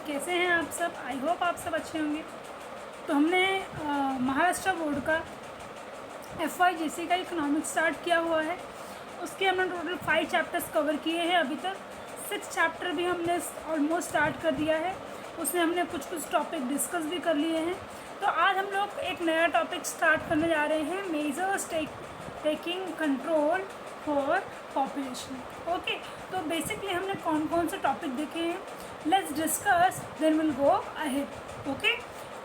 कैसे हैं आप सब। आई होप आप सब अच्छे होंगे। तो हमने महाराष्ट्र बोर्ड का FYGC का इकोनॉमिक्स स्टार्ट किया हुआ है। उसके हमने टोटल 5 चैप्टर्स कवर किए हैं अभी तक। 6 चैप्टर भी हमने ऑलमोस्ट स्टार्ट कर दिया है। उसमें हमने कुछ टॉपिक डिस्कस भी कर लिए हैं। तो आज हम लोग एक नया टॉपिक स्टार्ट करने जा रहे हैं, measures taking control for population. Okay, तो बेसिकली हमने कौन कौन से टॉपिक देखे हैं, let's discuss, then will go ahead. Okay,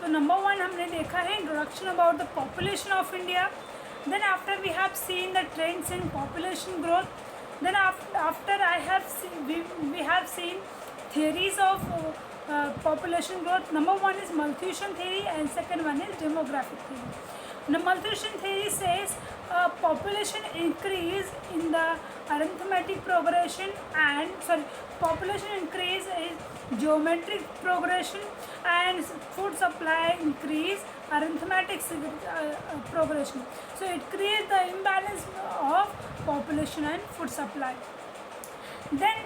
तो नंबर 1 हमने देखा है introduction about the population of India. Then after we have seen the trends in population growth. Then after we have seen theories of population growth. Number 1 is Malthusian theory and second one is demographic theory. Now Malthusian theory says population increase in the arithmetic progression population increase is geometric progression and food supply increase arithmetic progression. So it creates the imbalance of population and food supply. Then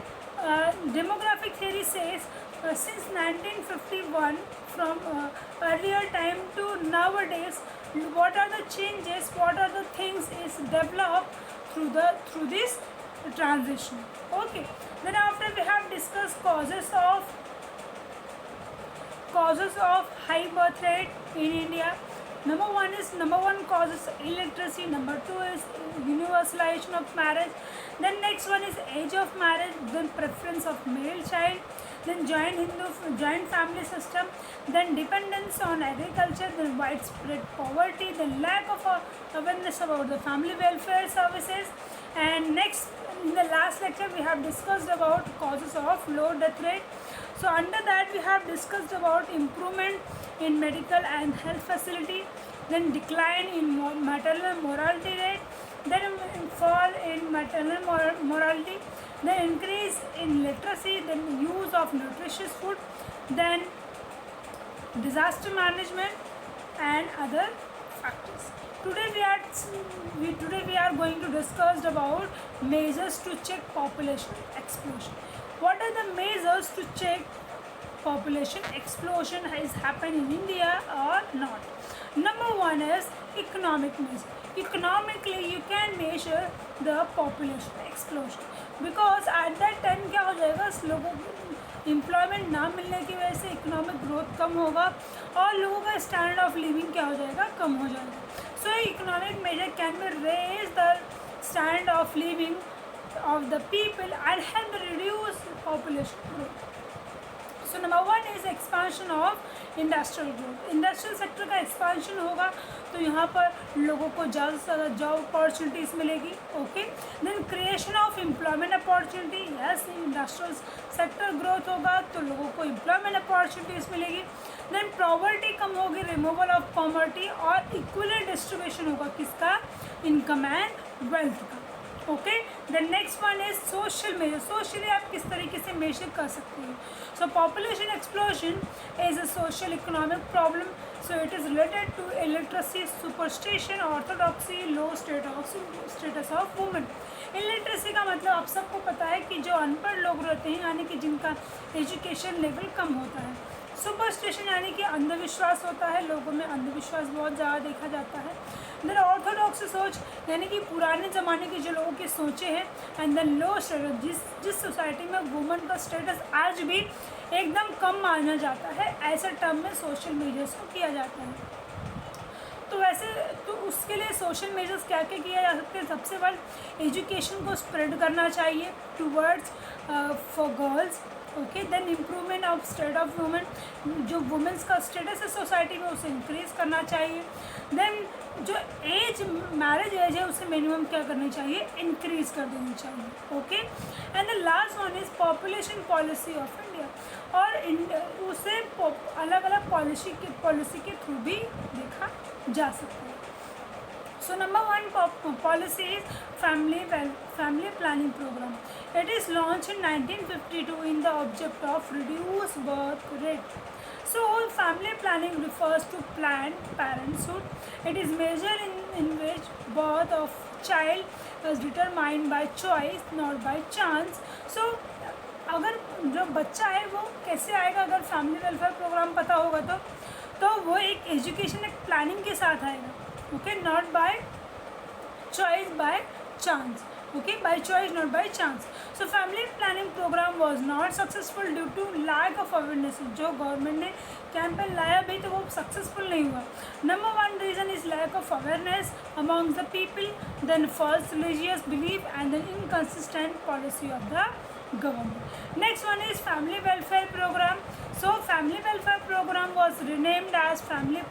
demographic theory says since 1951 from earlier time to nowadays, what are the changes, what are the things is developed through this transition. Okay, then after we have discussed causes of high birth rate in India. Number one cause is illiteracy. Number 2 is universalization of marriage. Then next one is age of marriage. Then preference of male child. Then joint family system. Then dependence on agriculture. Then widespread poverty. Then lack of awareness about the family welfare services. And next, in the last lecture, we have discussed about causes of low death rate. So under that we have discussed about improvement in medical and health facility, then decline in maternal mortality rate, then fall in maternal mortality, then increase in literacy, then use of nutritious food, then disaster management and other factors. Today we are going to discuss about measures to check population explosion. What are the measures to check population explosion has happened in India or not? Number 1 is economic measure. Economically you can measure the population explosion because at that time क्या हो जाएगा, लोगों को employment ना मिलने की वजह से इकोनॉमिक ग्रोथ कम होगा और लोगों का स्टैंडर्ड ऑफ लिविंग क्या हो जाएगा, कम हो जाएगा. So economic measure can be raise the standard of living of the people and help reduce population growth. So number 1 is expansion of industrial growth. Industrial sector का एक्सपांशन होगा तो यहाँ पर लोगों को ज़्यादा से ज़्यादा जॉब अपॉर्चुनिटीज़ मिलेगी. Okay, then creation of employment opportunity. Yes, industrial sector growth होगा तो लोगों को एम्प्लॉयमेंट अपॉर्चुनिटीज़ मिलेगी. देन प्रॉवर्टी कम होगी, रिमूवल ऑफ पॉवर्टी और इक्वली डिस्ट्रीब्यूशन होगा किसका, इनकम एंड वेल्थ का. Okay, the next one is social measure. Socially आप किस तरीके से मेजर कर सकते हैं. सो population explosion is a social economic problem. So it is related to illiteracy, superstition, orthodoxy, low status of women. Illiteracy का मतलब आप सबको पता है कि जो अनपढ़ लोग रहते हैं, यानी कि जिनका एजुकेशन लेवल कम होता है. सुपरस्टिशन यानी कि अंधविश्वास होता है, लोगों में अंधविश्वास बहुत ज़्यादा देखा जाता है. देन ऑर्थोडॉक्स सोच यानी कि पुराने ज़माने की जो लोगों की सोचें हैं. एंड देन लो स्टेटस, जिस सोसाइटी में वुमेन का स्टेटस आज भी एकदम कम माना जाता है, ऐसे टर्म में सोशल मेजर्स को किया जाता है. तो वैसे तो उसके लिए सोशल मेजर्स क्या क्या किया जा सकते हैं. सबसे पहले एजुकेशन को स्प्रेड करना चाहिए towards for girls. Okay, then improvement of state of women, जो वुमेंस का स्टेटस है सोसाइटी में उसे इंक्रीज़ करना चाहिए. देन जो मैरिज एज है उसे मिनिमम क्या करनी चाहिए, इंक्रीज़ कर देनी चाहिए. Okay, and the last one is population policy of India. और उसे अलग अलग पॉलिसी के थ्रू भी देखा जा सकता है. So number 1 policy is family planning program. It is launched in 1952 in the object of reduce birth rate. So family planning refers to planned parenthood. It is measure in which birth of child is determined by choice, not by chance. So अगर जो बच्चा है वो कैसे आएगा, अगर family welfare programme पता होगा तो वो एक एजुकेशन, एक प्लानिंग के साथ आएगा. Okay, not by choice, by chance. Okay, by choice, not by chance. So family planning program was not successful due to lack of awareness. जो गवर्नमेंट ने कैंपेन लाया भी तो वो सक्सेसफुल नहीं हुआ. Number one reason is lack of awareness among the people, then false religious belief and then inconsistent policy of the government. Next one is family welfare program. So family welfare program was renamed as family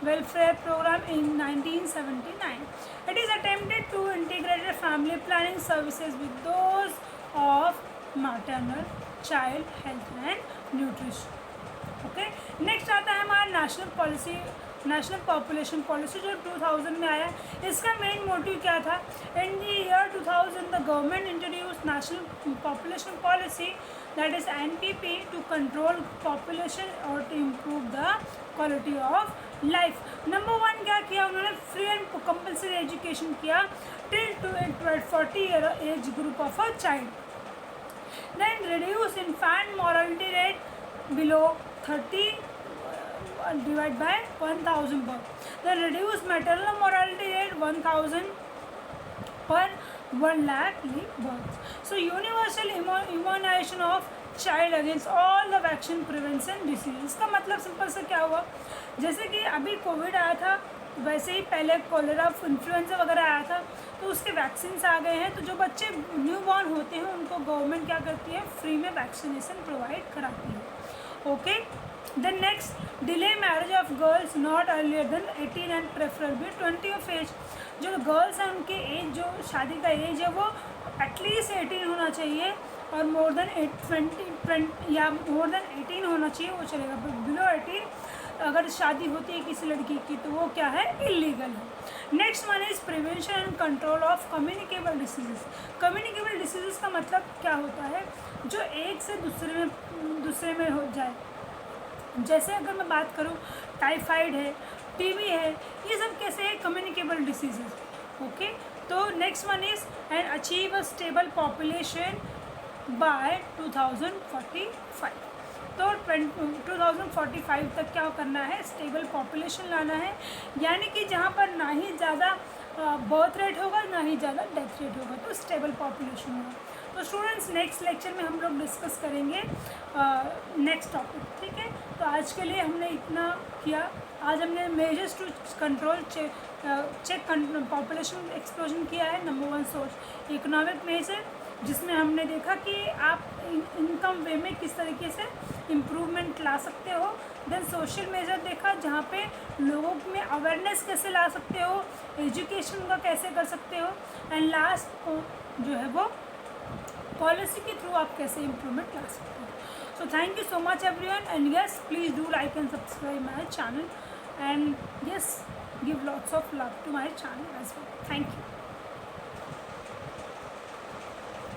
welfare program in 1979. It is attempted to integrate family planning services with those of maternal, child health and nutrition. Okay, next आता है हमारा national population policy जो 2000 में आया. इसका main motive क्या था? In the year 2000 the government introduce national population policy, that is NPP, to control population और to improve the quality of life. Number one क्या किया उन्होंने? फ्री एंड कंपल्सरी एजुकेशन किया till to 40 year age group of a child. Then reduce infant mortality rate below 30 divided by 1000 birth. Then reduce maternal mortality rate 1000 per 1 lakh births. So universal immunization of child against all the vaccine prevention disease. इसका मतलब simple से क्या हुआ? जैसे कि अभी Covid आया था वैसे ही पहले कोलेरा, इन्फ्लुएंजा वगैरह आया था, तो उसके वैक्सीन्स आ गए हैं. तो जो बच्चे न्यू बॉर्न होते हैं उनको गवर्नमेंट क्या करती है? फ्री में वैक्सीनेशन प्रोवाइड कराती है. Okay, then next delay marriage of girls not earlier than 18 and preferably 20 of age. जो गर्ल्स हैं उनके एज, जो शादी का एज है वो एटलीस्ट 18 होना चाहिए और मोर देन 20 या मोर देन 18 होना चाहिए वो चलेगा. बिलो 18 अगर शादी होती है किसी लड़की की तो वो क्या है? इलीगल है. Next one is prevention and control of communicable diseases. Communicable diseases का मतलब क्या होता है? जो एक से दूसरे में हो जाए. जैसे अगर मैं बात करूँ टाइफाइड है, टीबी है, ये सब कैसे है? Communicable diseases. ओके, तो next one is and achieve a stable population bye 2045. तो 2045 तक क्या करना है? स्टेबल पॉपुलेशन लाना है, यानी कि जहाँ पर ना ही ज़्यादा बर्थ रेट होगा ना ही ज़्यादा डेथ रेट होगा, तो स्टेबल पॉपुलेशन होगा. तो स्टूडेंट्स नेक्स्ट लेक्चर में हम लोग डिस्कस करेंगे नेक्स्ट टॉपिक. ठीक है, तो आज के लिए हमने इतना किया. आज हमने measures to control check population explosion किया है. Number one source economic measure, जिसमें हमने देखा कि आप इनकम वे में किस तरीके से इम्प्रूवमेंट ला सकते हो. देन सोशल मेजर देखा जहाँ पे लोगों में अवेयरनेस कैसे ला सकते हो, एजुकेशन का कैसे कर सकते हो, एंड लास्ट जो है वो पॉलिसी के थ्रू आप कैसे इम्प्रूवमेंट ला सकते हो. So thank you so much everyone, and yes please do like and subscribe my channel, and yes give lots of love to my channel as well. Thank you.